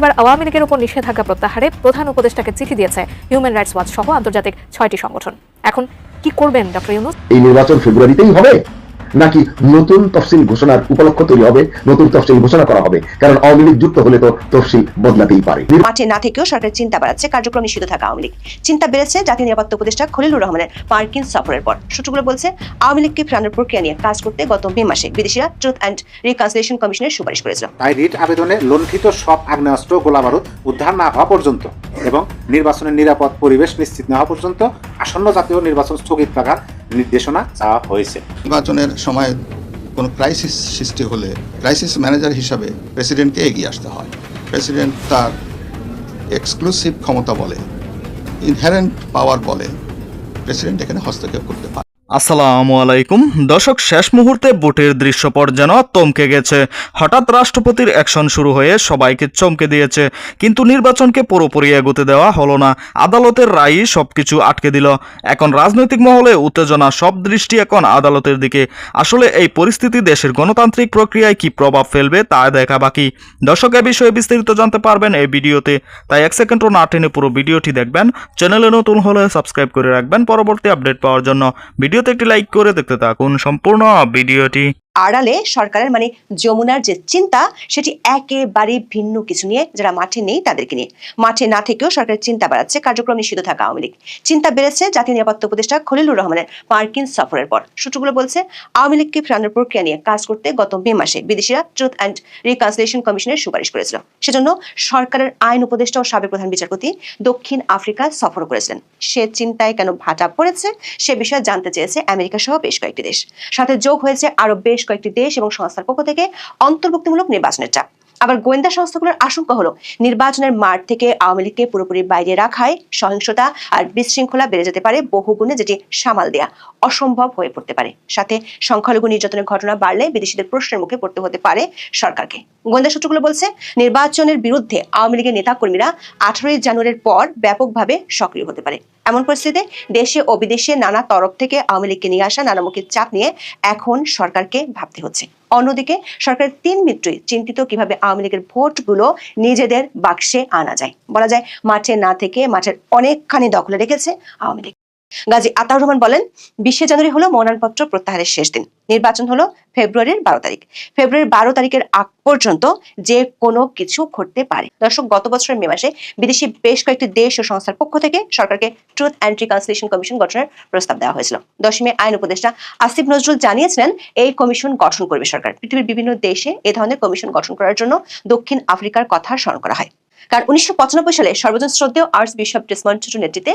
একবার আওয়ামী লীগের উপর নিষেধাজ্ঞা প্রত্যাহারে প্রধান উপদেষ্টাকে চিঠি দিয়েছে হিউম্যান রাইটস ওয়াচ সহ আন্তর্জাতিক 6টি সংগঠন। এখন কি করবেন ডক্টর ইউনূস? এই নির্বাচন ফেব্রুয়ারিতেই হবে নাকি নতুন তফসিল ঘোষণার উপলক্ষ তৈরি হবে, নতুন তফসিল ঘোষণা করা হবে? কারণ আওয়ামী লীগ যুক্ত হলে তো তফসিল বদলাতেই পারে। মাঠে না থেকেও সরকারের চিন্তা বাড়াচ্ছে কার্যক্রম নিষিদ্ধ থাকা আওয়ামী লীগ। চিন্তা বেড়েছে জাতীয় নিরাপত্তা উপদেষ্টা খলিলুর রহমানের মার্কিন সফরের পর। সূত্রগুলো বলছে আওয়ামী লীগকে ফেরানোর প্রক্রিয়া নিয়ে কাজ করতে গত মে মাসে বিদেশিরা ট্রুথ অ্যান্ড রিকনসিলিয়েশন কমিশনের সুপারিশ করেছিল। তাই রিট আবেদনে লণ্ঠিত সব আগ্নেয়াস্ত্র গোলাবারুদ উদ্ধার না হওয়া পর্যন্ত এবং নির্বাচনের নিরাপদ পরিবেশ নিশ্চিত না হওয়া পর্যন্ত আসন্ন জাতীয় নির্বাচন স্থগিত রাখার নির্দেশনা চাওয়া হয়েছে। নির্বাচনের সময় কোনো ক্রাইসিস সৃষ্টি হলে ক্রাইসিস ম্যানেজার হিসাবে প্রেসিডেন্টকে এগিয়ে আসতে হয়। প্রেসিডেন্ট তার এক্সক্লুসিভ ক্ষমতা বলে, ইনহেরেন্ট পাওয়ার বলে, প্রেসিডেন্ট এখানে হস্তক্ষেপ করতে পারে। আসসালামু আলাইকুম দর্শক, শেষ মুহূর্তে ভোটের দৃশ্যপট যেন থমকে গেছে। হঠাৎ রাষ্ট্রপতির অ্যাকশন শুরু হয়ে সবাইকে চমকে দিয়েছে, কিন্তু নির্বাচনকে পুরোপুরি এগোতে দেওয়া হলো না। আদালতের রায়ই সবকিছু আটকে দিল। এখন রাজনৈতিক মহলে উত্তেজনা, সব দৃষ্টি এখন আদালতের দিকে। আসলে এই পরিস্থিতি দেশের গণতান্ত্রিক প্রক্রিয়ায় কি প্রভাব ফেলবে তা দেখা বাকি। দর্শক, এ বিষয়ে বিস্তারিত জানতে পারবেন এই ভিডিওতে, তাই 1 সেকেন্ডও না টেনে পুরো ভিডিওটি দেখবেন। চ্যানেলে নতুন হলে সাবস্ক্রাইব করে রাখবেন পরবর্তী আপডেট পাওয়ার জন্য। ভিডিওতে একটি লাইক করে দেখতে থাকুন সম্পূর্ণ ভিডিওটি। আড়ালে সরকারের মানে যমুনার যে চিন্তা সেটি একেবারে ভিন্ন কিছু নিয়ে, যারা মাঠে নেই তাদেরকে নিয়ে। মাঠে না থেকেও সরকারের চিন্তা বাড়াচ্ছে কার্যক্রম নিষিদ্ধ থাকা আওয়ামী লীগ। চিন্তা বেড়েছে জাতীয় নিরাপত্তা উপদেষ্টা খলিলুর রহমানের মার্কিন সফরের পর। সূত্রগুলো বলছে আওয়ামী লীগকে ফেরানোর প্রক্রিয়া নিয়ে কাজ করতে গত মে মাসে বিদেশিরা ট্রুথ অ্যান্ড রিকনসিলিয়েশন কমিশনের সুপারিশ করেছিল। সেজন্য সরকারের আইন উপদেষ্টা ও সাবেক প্রধান বিচারপতি দক্ষিণ আফ্রিকা সফর করেছিলেন। সে চিন্তায় কেন ভাটা পড়েছে সে বিষয়ে জানতে চেয়েছে আমেরিকা সহ বেশ কয়েকটি দেশ। সাথে যোগ হয়েছে আরো বেশ কয়েকটি দেশ এবং সংস্থার পক্ষ থেকে অন্তর্ভুক্তিমূলক নির্বাচনের চাপ। আবার গোয়েন্দা সংস্থাগুলোর আশঙ্কা হলো নির্বাচনের মাঠ থেকে আওয়ামী লীগকে পুরোপুরি বাইরে রাখায় সহিংসতা আর বিশৃঙ্খলা বেড়ে যেতে পারে বহুগুণে, যেটি সামাল দেয়া অসম্ভব হয়ে পড়তে পারে। সাথে সংখ্যালঘু নির্যাতনের ঘটনা বাড়লে বিদেশিদের প্রশ্নের মুখে পড়তে হতে পারে সরকারকে। গোয়েন্দা সূত্রগুলো বলছে নির্বাচনের বিরুদ্ধে আওয়ামী লীগের নেতাকর্মীরা 18 জানুয়ারির পর ব্যাপকভাবে সক্রিয় হতে পারে। এমন পরিস্থিতিতে দেশে ও বিদেশে নানা তরফ থেকে আওয়ামী লীগকে নিয়ে আসা নানামুখী চাপ নিয়ে এখন সরকারকে ভাবতে হচ্ছে। অন্যদিকে সরকারের 3 মিত্রই চিন্তিত কিভাবে আওয়ামী লীগের ভোটগুলো নিজেদের বাক্সে আনা যায়। বলা যায় মাঠে না থেকে মাঠের অনেকখানি দখলে রেখেছে আওয়ামী লীগ। গাজী আতাউর রহমান বলেন 20 জানুয়ারি হলো মনোনয়নপত্র প্রত্যাহারের শেষ দিন। নির্বাচন হলো ফেব্রুয়ারির 12 তারিখ। ফেব্রুয়ারির 12 তারিখের আগ পর্যন্ত যে কোনো কিছু ঘটতে পারে। দর্শক, গত বছরের মে মাসে বিদেশি বেশ কয়েকটি দেশ ও সংস্থার পক্ষ থেকে সরকারকে ট্রুথ অ্যান্ড রিকনসিলিয়েশন কমিশন গঠনের প্রস্তাব দেওয়া হয়েছিল। 10 মে আইন উপদেষ্টা আসিফ নজরুল জানিয়েছিলেন এই কমিশন গঠন করবে সরকার। পৃথিবীর বিভিন্ন দেশে এ ধরনের কমিশন গঠন করার জন্য দক্ষিণ আফ্রিকার কথা স্মরণ করা হয়। কারণ 1995 সালে সর্বজন শ্রদ্ধেয় আর্টস বিশপ ডেসমন্ড তুতুর নেতৃত্বে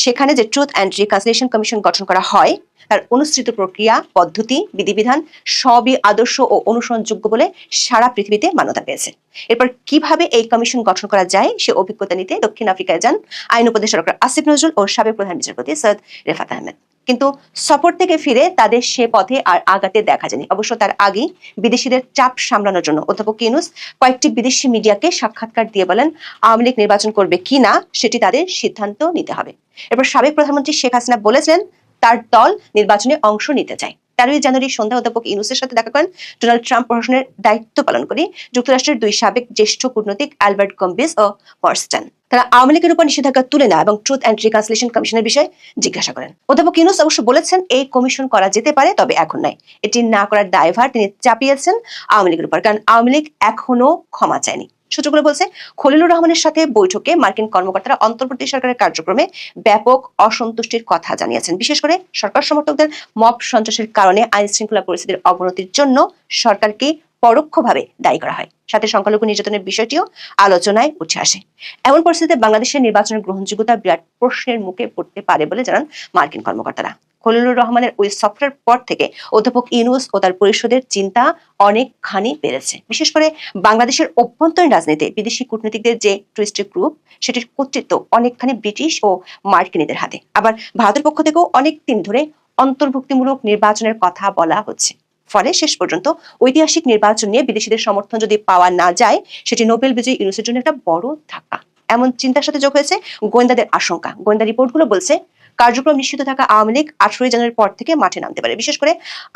সেখানে যে ট্রুথ অ্যান্ড রিকনসিলিয়েশন কমিশন গঠন করা হয় তার অনুসৃত প্রক্রিয়া, পদ্ধতি, বিধিবিধান সবই আদর্শ ও অনুসরণযোগ্য বলে সারা পৃথিবীতে মান্যতা পেয়েছে। এরপর কিভাবে এই কমিশন গঠন করা যায় সে অভিজ্ঞতা নিতে দক্ষিণ আফ্রিকায় যান আইন উপদেষ্টা ডক্টর আসিফ নজরুল ও সাবেক প্রধান বিচারপতি সৈয়দ রেফাত আহমেদ। কিন্তু সফর থেকে ফিরে তাদের সে পথে আর আগাতে দেখা যায়নি। অবশ্য তার আগেই বিদেশিদের চাপ সামলানোর জন্য অধ্যাপক ইউনূস কয়েকটি বিদেশি মিডিয়াকে সাক্ষাৎকার দিয়ে বলেন আওয়ামী লীগ নির্বাচন করবে কিনা সেটি তাদের সিদ্ধান্ত নিতে হবে। এরপর সাবেক প্রধানমন্ত্রী শেখ হাসিনা বলেছিলেন তার দল নির্বাচনে অংশ নিতে চায়। 13 জানুয়ারি সন্ধ্যা অধ্যাপক ইউনূসের সাথে দেখা করেন ডোনাল্ড ট্রাম্প প্রশাসনের দায়িত্ব পালন করে যুক্তরাষ্ট্রের 2 সাবেক জ্যেষ্ঠ কূটনৈতিক অ্যালবার্ট গম্বিস ও মরস্টান। তারা আওয়ামী লীগের উপর নিষেধাজ্ঞা তুলে নেয় এবং ট্রুথ অ্যান্ড রিকনসিলিয়েশন কমিশনের বিষয়ে জিজ্ঞাসা করেন। অধ্যাপক ইউনূস অবশ্য বলেছেন এই কমিশন করা যেতে পারে, তবে এখন নয়। এটি না করার দায়ভার তিনি চাপিয়েছেন আওয়ামী লীগের উপর, কারণ আওয়ামী লীগ এখনো ক্ষমা চায়নি। সূত্রগুলো বলছে খলিলুর রহমানের সাথে বৈঠকে মার্কিন কর্মকর্তারা অন্তর্বর্তী সরকারের কার্যক্রমে ব্যাপক অসন্তুষ্টির কথা জানিয়েছেন। বিশেষ করে সরকার সমর্থকদের মব সন্ত্রাসের কারণে আইন শৃঙ্খলা পরিস্থিতির অবনতির জন্য সরকারকে পরোক্ষভাবে দায়ী করা হয়। সাথে সংখ্যালঘু নির্যাতনের বিষয়টিও আলোচনায় উঠে আসে। এমন পরিস্থিতিতে বাংলাদেশের নির্বাচনের গ্রহণযোগ্যতা বিরাট প্রশ্নের মুখে পড়তে পারে বলে জানান মার্কিন কর্মকর্তারা। খলিলুর রহমানের ওই সফরের পর থেকে অধ্যাপক ইউনূস ও তার পরিষদের চিন্তা অনেকখানি বেড়েছে। বিশেষ করে বাংলাদেশের অভ্যন্তরীণ রাজনীতিতে বিদেশি কূটনীতিকদের যে টুইস্টেড গ্রুপ সেটির কর্তৃত্ব অনেকখানি ব্রিটিশ ও মার্কিনীদের হাতে। আবার ভারতের পক্ষ থেকেও অনেক দিন ধরে অন্তর্ভুক্তিমূলক নির্বাচনের কথা বলা হচ্ছে। ফলে শেষ পর্যন্ত ঐতিহাসিক নির্বাচন নিয়ে বিদেশিদের সমর্থন যদি পাওয়া না যায় সেটি নোবেল বিজয়ী ইউনূসের জন্য একটা বড় ধাক্কা। এমন চিন্তার সাথে যোগ হয়েছে গোয়েন্দাদের আশঙ্কা। গোয়েন্দা রিপোর্টগুলো বলছে কার্যক্রম নিষিদ্ধ থাকা আওয়ামী লীগ 18 জানুয়ারির পর থেকে মাঠে নামতে পারে। বিশেষ করে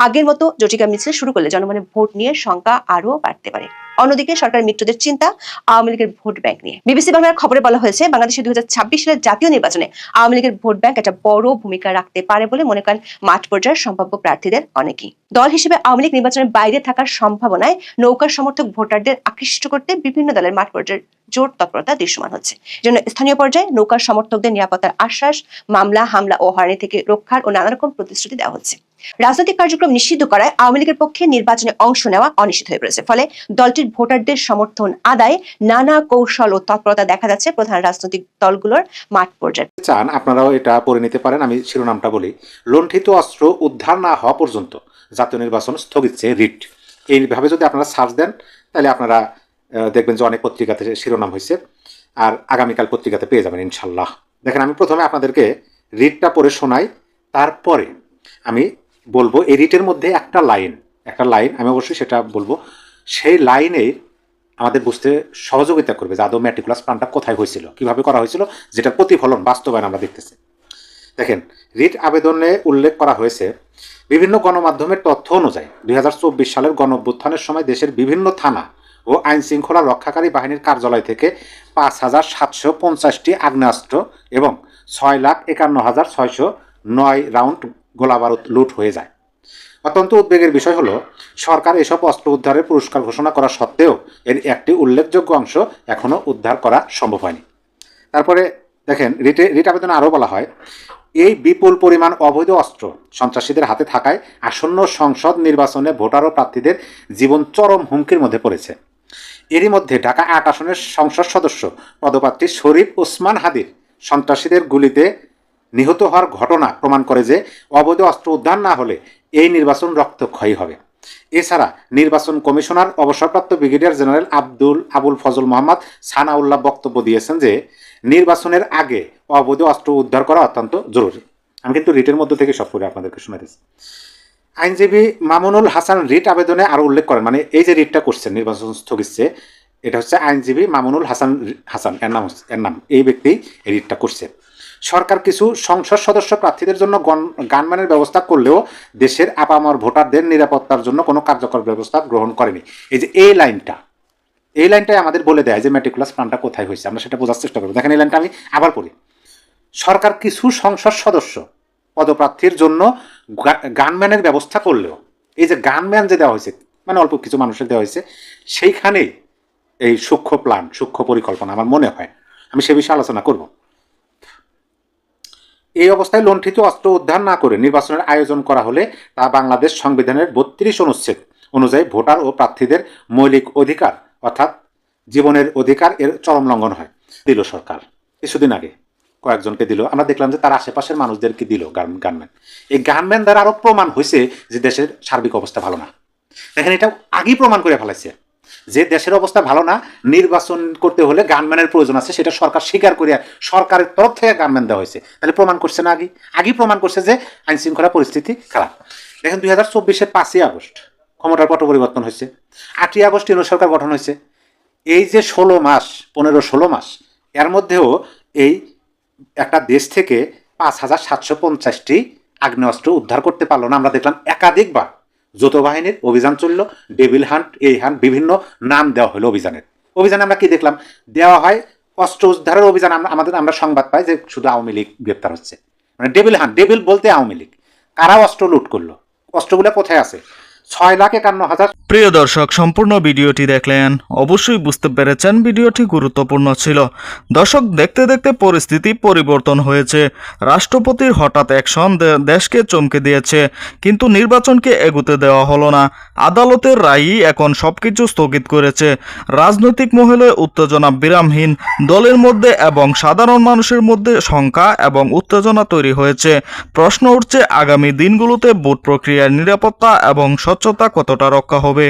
আগের মতো জটিকা মিছিল শুরু করলে জনগণের ভোট নিয়ে শঙ্কা আরো বাড়তে পারে। অন্যদিকে সরকারের মিত্রদের চিন্তা আওয়ামী লীগের ভোট ব্যাংক নিয়ে। বিবিসি বাংলার খবরে বলা হয়েছে, বাংলাদেশে 2026 সালের জাতীয় নির্বাচনে আওয়ামী লীগের ভোট ব্যাংক একটা বড় ভূমিকা রাখতে পারে বলে মনে করেন মাঠ পর্যায়ের সম্ভাব্য প্রার্থীদের অনেকেই। দল হিসেবে আওয়ামী লীগ নির্বাচনের বাইরে থাকার সম্ভাবনায় নৌকার সমর্থক ভোটারদের আকৃষ্ট করতে বিভিন্ন দলের মাঠ পর্যায়ের জোর তৎপরতা দৃশ্যমান হচ্ছে। জন্য স্থানীয় পর্যায়ে নৌকার সমর্থকদের নিরাপত্তার আশ্বাস, মামলা, হামলা ও হয়রানি থেকে রক্ষার ও নানা রকম প্রতিশ্রুতি দেওয়া হচ্ছে। রাজনৈতিক কার্যক্রম নিষিদ্ধ করায় আওয়ামী লীগের পক্ষে নির্বাচনে অংশ নেওয়া অনিশ্চিত হয়ে পড়েছে। ফলে দলটির ভোটারদের সমর্থন আদায়ে নানা কৌশল ও তৎপরতা দেখা যাচ্ছে প্রধান রাজনৈতিক দলগুলোর মাঠ পর্যায়ে। চান আপনারাও এটা পড়ে নিতে পারেন। আমি শিরোনামটা বলি, লুণ্ঠিত অস্ত্র উদ্ধার না হওয়া পর্যন্ত জাতীয় নির্বাচন স্থগিত চেয়ে রিট। এইভাবে যদি আপনারা সার্চ দেন তাহলে আপনারা দেখবেন যে অনেক পত্রিকাতে শিরোনাম হয়েছে, আর আগামীকাল পত্রিকাতে পেয়ে যাবেন ইনশাল্লাহ। দেখেন, আমি প্রথমে আপনাদেরকে রিটটা পড়ে শোনাই, তারপরে আমি বলবো এই রিটের মধ্যে একটা লাইন আমি অবশ্যই সেটা বলবো, সেই লাইনে আমাদের বুঝতে সহযোগিতা করবে যে আদৌ ম্যাট্রিকুলাস প্ল্যানটা কোথায় হয়েছিল, কিভাবে করা হয়েছিল, যেটার প্রতিফলন বাস্তবায়ন আমরা দেখতেছি। দেখেন, রিট আবেদনে উল্লেখ করা হয়েছে, বিভিন্ন গণমাধ্যমের তথ্য অনুযায়ী 2024 সালের গণঅভ্যুত্থানের সময় দেশের বিভিন্ন থানা ও আইন শৃঙ্খলা রক্ষাকারী বাহিনীর কার্যালয় থেকে 5,750টি আগ্নেয়াস্ত্র এবং 6,51,609 রাউন্ড গোলাবারুদ লুট হয়ে যায়। অত্যন্ত উদ্বেগের বিষয় হলো, সরকার এসব অস্ত্র উদ্ধারের পুরস্কার ঘোষণা করা সত্ত্বেও এর একটি উল্লেখযোগ্য অংশ এখনও উদ্ধার করা সম্ভব হয়নি। তারপরে দেখেন, রিট আবেদনে আরও বলা হয়, এই বিপুল পরিমাণ অবৈধ অস্ত্র সন্ত্রাসীদের হাতে থাকায় আসন্ন সংসদ নির্বাচনে ভোটার ও প্রার্থীদের জীবন চরম হুমকির মধ্যে পড়েছে। এরই মধ্যে ঢাকা 8 আসনের সংসদ সদস্য পদপ্রার্থী শরীফ ওসমান হাদির সন্ত্রাসীদের গুলিতে নিহত হওয়ার ঘটনা প্রমাণ করে যে অবৈধ অস্ত্র উদ্ধার না হলে এই নির্বাচন রক্তক্ষয়ী হবে। এছাড়া নির্বাচন কমিশনার অবসরপ্রাপ্ত ব্রিগেডিয়ার জেনারেল আবুল ফজল মোহাম্মদ সানাউল্লাহ বক্তব্য দিয়েছেন যে নির্বাচনের আগে অবৈধ অস্ত্র উদ্ধার করা অত্যন্ত জরুরি। আমি কিন্তু রিটের মধ্যে থেকে সব করে আপনাদেরকে শোনাতেছি। আইনজীবী মামুনুল হাসান রিট আবেদনে আরও উল্লেখ করেন, মানে এই যে রিটটা করছেন নির্বাচন স্থগিত চেয়ে, এটা হচ্ছে আইনজীবী মামুনুল হাসান এর নাম এই ব্যক্তি এই রিটটা করছে। সরকার কিছু সংসদ সদস্য প্রার্থীদের জন্য গানম্যানের ব্যবস্থা করলেও দেশের আপামর ভোটারদের নিরাপত্তার জন্য কোনো কার্যকর ব্যবস্থা গ্রহণ করেনি। এই যে এই লাইনটাই আমাদের বলে দেয় যে ম্যাট্রিকুলাস প্ল্যানটা কোথায় হয়েছে, আমরা সেটা বোঝার চেষ্টা করবো। দেখেন, এই লাইনটা আমি আবার পড়ি, সরকার কিছু সংসদ সদস্য পদপ্রার্থীর জন্য গানম্যানের ব্যবস্থা করলেও, এই যে গানম্যান যে দেওয়া হয়েছে, মানে অল্প কিছু মানুষের দেওয়া হয়েছে, সেইখানেই এই সূক্ষ্ম পরিকল্পনা আমার মনে হয়। আমি সে বিষয়ে আলোচনা করব। এই অবস্থায় লুণ্ঠিত অস্ত্র উদ্ধার না করে নির্বাচনের আয়োজন করা হলে তা বাংলাদেশ সংবিধানের 32 অনুচ্ছেদ অনুযায়ী ভোটার ও প্রার্থীদের মৌলিক অধিকার অর্থাৎ জীবনের অধিকার এর চরম লঙ্ঘন হয়। দিল সরকার কিছুদিন আগে কয়েকজনকে দিল, আমরা দেখলাম যে তার আশেপাশের মানুষদেরকে দিল গানম্যান। এই গানম্যান দ্বারা আরও প্রমাণ হয়েছে যে দেশের সার্বিক অবস্থা ভালো না। দেখেন, এটা আগেই প্রমাণ করে ফেলাইছে যে দেশের অবস্থা ভালো না, নির্বাচন করতে হলে গানম্যানের প্রয়োজন আছে, সেটা সরকার স্বীকার করিয়া সরকারের তরফ থেকে গানম্যান দেওয়া হয়েছে। তাহলে প্রমাণ করছে না, আগেই প্রমাণ করছে যে আইন শৃঙ্খলা পরিস্থিতি খারাপ। দেখেন, 2024-এর 5ই আগস্ট ক্ষমতার পট পরিবর্তন হয়েছে, 8ই আগস্ট ইউনিট সরকার গঠন হয়েছে। এই যে 15-16 মাস এর মধ্যেও এই একটা দেশ থেকে 5,750টি আগ্নেয়াস্ত্র উদ্ধার করতে পারলো না। আমরা দেখলাম একাধিকবার যৌথ বাহিনীর অভিযান চলল, ডেভিল হান্ট, এই হান্ট, বিভিন্ন নাম দেওয়া হলো অভিযানে আমরা কি দেখলাম, দেওয়া হয় অস্ত্র উদ্ধারের অভিযান। আমরা সংবাদ পাই যে শুধু আওয়ামী লীগ গ্রেপ্তার হচ্ছে, মানে ডেভিল হান্ট, ডেভিল বলতে আওয়ামী লীগ। কারা অস্ত্র লুট করলো, অস্ত্রগুলো কোথায় আছে? 6,51,000। প্রিয় দর্শক, সম্পূর্ণ ভিডিওটি দেখলেন, অবশ্যই বুঝতে পেরেছেন ভিডিওটি গুরুত্বপূর্ণ ছিল। দর্শক, দেখতে দেখতে পরিস্থিতি পরিবর্তন হয়েছে। রাষ্ট্রপতির হঠাৎ অ্যাকশন দেশকে চমকে দিয়েছে, কিন্তু নির্বাচনকে এগোতে দেওয়া হলো না। আদালতের রায়ই এখন সবকিছু স্থগিত করেছে। রাজনৈতিক মহলে উত্তেজনা বিরামহীন, দলের মধ্যে এবং সাধারণ মানুষের মধ্যে শঙ্কা এবং উত্তেজনা তৈরি হয়েছে। প্রশ্ন উঠছে, আগামী দিনগুলোতে ভোট প্রক্রিয়ার নিরাপত্তা এবং স্বচ্ছতা কতটা রক্ষা হবে?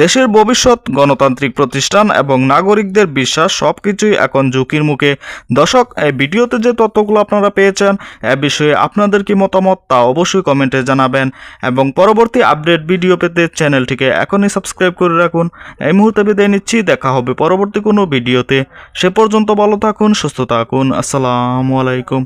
দেশের ভবিষ্যৎ, গণতান্ত্রিক প্রতিষ্ঠান এবং নাগরিকদের বিশ্বাস সবকিছুই এখন ঝুঁকির মুখে। দর্শক, এই ভিডিওতে যে তথ্যগুলো আপনারা পেয়েছেন, এ বিষয়ে আপনাদের কি মতামত তা অবশ্যই কমেন্টে জানাবেন, এবং পরবর্তী আপডেট ভিডিও পেতে চ্যানেলটিকে এখনই সাবস্ক্রাইব করে রাখুন। এই মুহূর্তে বিদায় নিচ্ছি, দেখা হবে পরবর্তী কোনো ভিডিওতে। সে পর্যন্ত ভালো থাকুন, সুস্থ থাকুন। আসসালামু আলাইকুম।